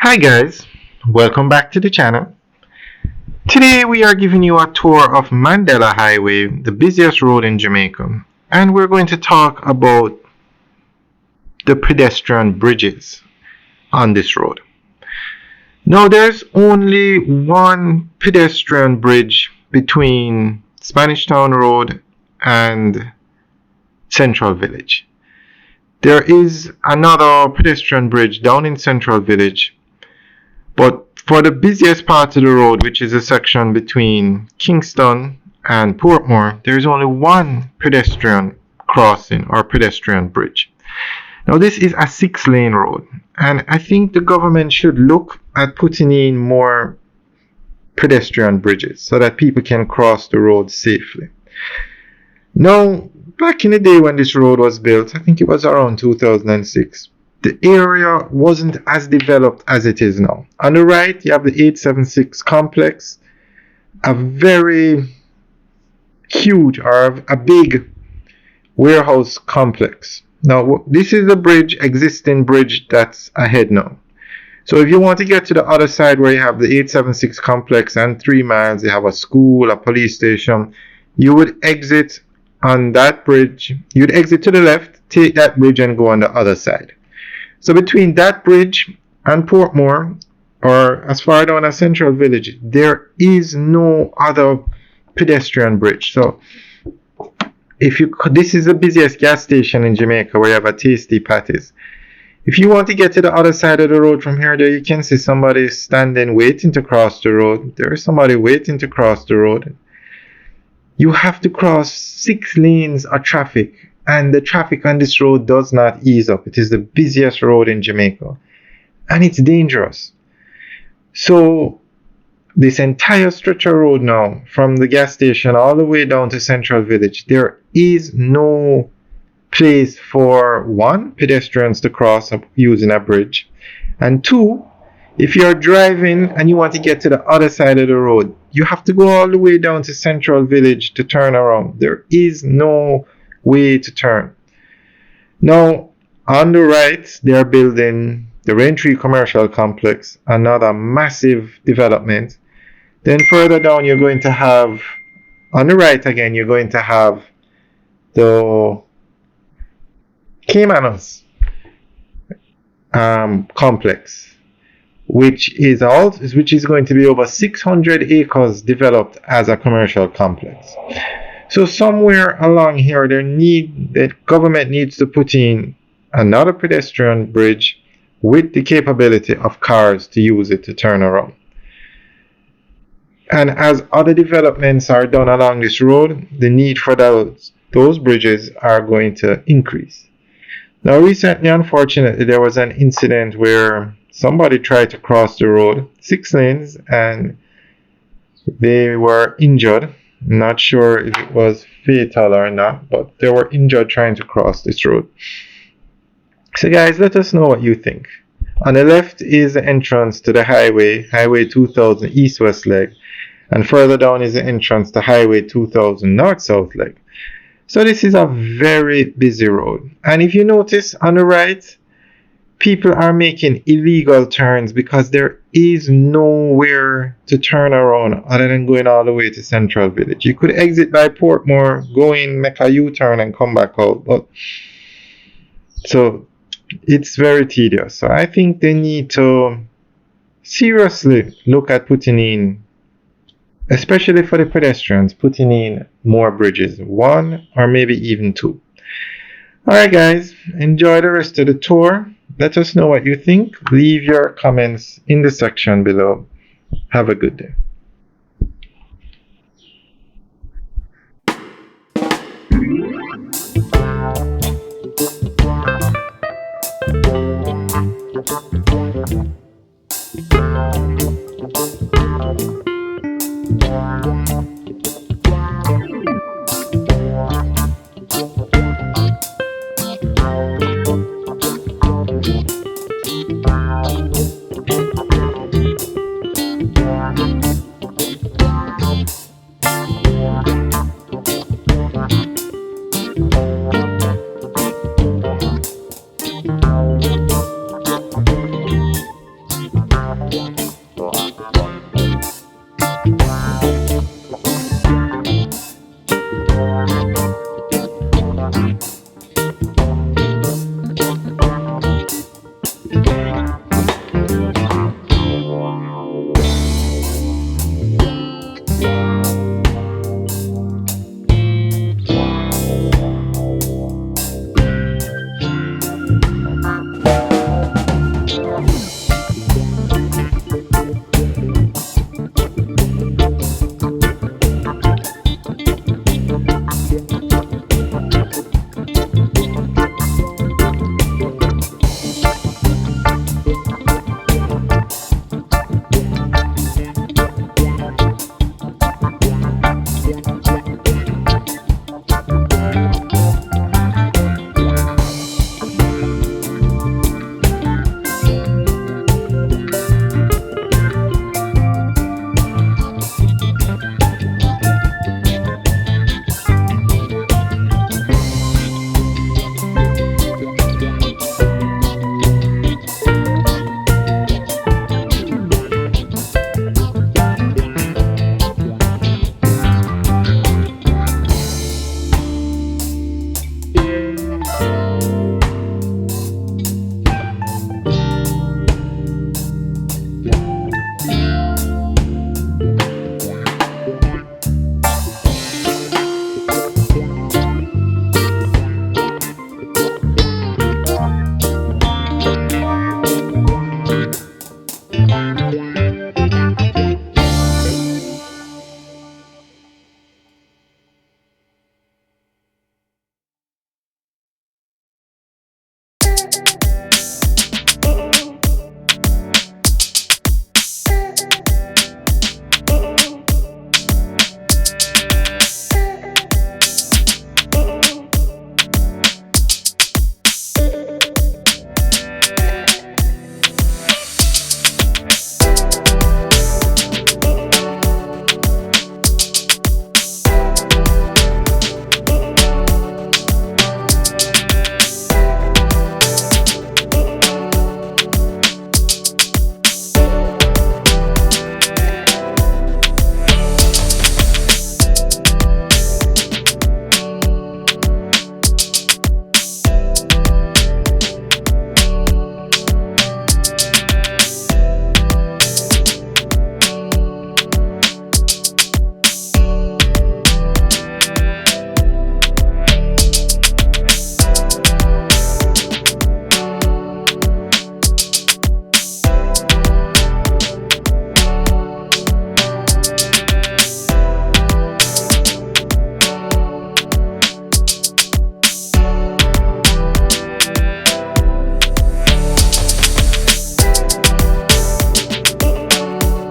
Hi guys, welcome back to the channel. Today we are giving you a tour of Mandela Highway, the busiest road in Jamaica, and we're going to talk about the pedestrian bridges on this road. Now there's only one pedestrian bridge between Spanish Town Road and Central Village. There is another pedestrian bridge down in Central Village, but for the busiest part of the road, which is a section between Kingston and Portmore, there is only one pedestrian crossing or pedestrian bridge. Now this is a 6-lane road, and I think the government should look at putting in more pedestrian bridges so that people can cross the road safely. Now, back in the day when this road was built, I think it was around 2006, the area wasn't as developed as it is now. On the right, you have the 876 complex, a very huge or a big warehouse complex. Now, this is the existing bridge that's ahead now. So if you want to get to the other side where you have the 876 complex and 3 miles, you have a school, a police station, you would exit on that bridge. You'd exit to the left, take that bridge and go on the other side. So between that bridge and Portmore, or as far down as Central Village, there is no other pedestrian bridge. So this is the busiest gas station in Jamaica where you have a Tasty Patties. If you want to get to the other side of the road from here, there you can see somebody standing waiting to cross the road. There is somebody waiting to cross the road. You have to cross 6 lanes of traffic, and the traffic on this road does not ease up. It is the busiest road in Jamaica, and it's dangerous. So this entire stretch of road now, from the gas station all the way down to Central Village, there is no place for, 1, pedestrians to cross using a bridge, and 2, if you're driving and you want to get to the other side of the road, you have to go all the way down to Central Village to turn around. There is no way to turn. Now, on the right, they are building the Raintree Commercial Complex, another massive development. Then further down, you're going to have, on the right again, you're going to have the Caymanos complex, which is going to be over 600 acres developed as a commercial complex. So somewhere along here, the government needs to put in another pedestrian bridge with the capability of cars to use it to turn around. And as other developments are done along this road, the need for those bridges are going to increase. Now recently, unfortunately, there was an incident where somebody tried to cross the road, 6 lanes, and they were injured. Not sure if it was fatal or not, but they were injured trying to cross this road. So guys, let us know what you think. On the left is the entrance to the Highway 2000 east-west leg, and further down is the entrance to Highway 2000 north-south leg. So this is a very busy road. And if you notice on the right, people are making illegal turns because there is nowhere to turn around other than going all the way to Central Village. You could exit by Portmore, go in, make a U-turn and come back out. So it's very tedious. So I think they need to seriously look at putting in, especially for the pedestrians, putting in more bridges, 1 or maybe even 2. Alright guys, enjoy the rest of the tour. Let us know what you think. Leave your comments in the section below. Have a good day.